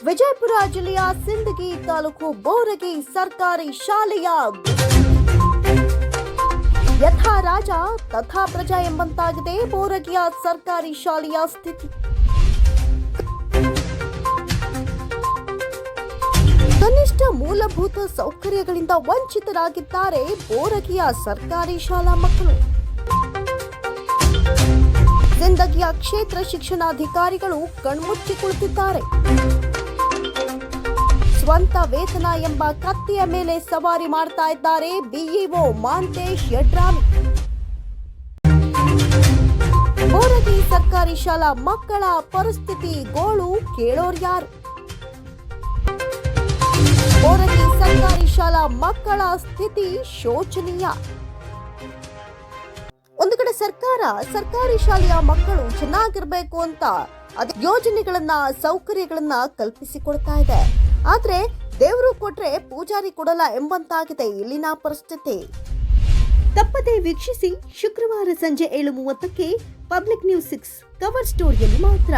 ವಿಜಯಪುರ ಜಿಲ್ಲೆಯ ಸಿಂದಗಿ ತಾಲೂಕು ಬೋರಗಿ ಸರ್ಕಾರಿ ಶಾಲೆಯ ಯಥಾ ರಾಜ ತಥಾ ಪ್ರಜಾ ಎಂಬಂತಾಗಿದೆ ಬೋರಗಿಯ ಸರ್ಕಾರಿ ಶಾಲೆಯ ಸ್ಥಿತಿ. ಕನಿಷ್ಠ ಮೂಲಭೂತ ಸೌಕರ್ಯಗಳಿಂದ ವಂಚಿತರಾಗಿದ್ದಾರೆ ಬೋರಗಿಯ ಸರ್ಕಾರಿ ಶಾಲಾ ಮಕ್ಕಳು. ಸಿಂದಗಿಯ ಕ್ಷೇತ್ರ ಶಿಕ್ಷಣಾಧಿಕಾರಿಗಳು ಕಣ್ಮುಚ್ಚಿ ಕುಳಿತಿದ್ದಾರೆ. ಸ್ವಂತ ವೇತನ ಎಂಬ ಕತ್ತಿಯ ಮೇಲೆ ಸವಾರಿ ಮಾಡ್ತಾ ಇದ್ದಾರೆ ಬಿಇಒ ಮಾಂತೇಶ್ ಯಡ್ರಾಮಿ. ಬೋರಗಿ ಸರ್ಕಾರಿ ಶಾಲಾ ಮಕ್ಕಳ ಪರಿಸ್ಥಿತಿ ಗೋಳು ಕೇಳೋರ್ಯಾರು? ಬೋರಗಿ ಸರ್ಕಾರಿ ಶಾಲಾ ಮಕ್ಕಳ ಸ್ಥಿತಿ ಶೋಚನೀಯ. ಒಂದು ಕಡೆ ಸರ್ಕಾರ ಸರ್ಕಾರಿ ಶಾಲೆಯ ಮಕ್ಕಳು ಚೆನ್ನಾಗಿರ್ಬೇಕು ಅಂತ ಯೋಜನೆಗಳನ್ನ ಸೌಕರ್ಯಗಳನ್ನ ಕಲ್ಪಿಸಿಕೊಡ್ತಾ ಇದೆ. ಆದ್ರೆ ದೇವರು ಕೊಟ್ರೆ ಪೂಜಾರಿ ಕೊಡಲ್ಲ ಎಂಬಂತಾಗಿದೆ ಇಲ್ಲಿನ ಪರಿಸ್ಥಿತಿ. ತಪ್ಪದೇ ವೀಕ್ಷಿಸಿ ಶುಕ್ರವಾರ ಸಂಜೆ 7:30ಕ್ಕೆ ಪಬ್ಲಿಕ್ ನ್ಯೂಸ್ 6 ಕವರ್ ಸ್ಟೋರಿಯಲ್ಲಿ ಮಾತ್ರ.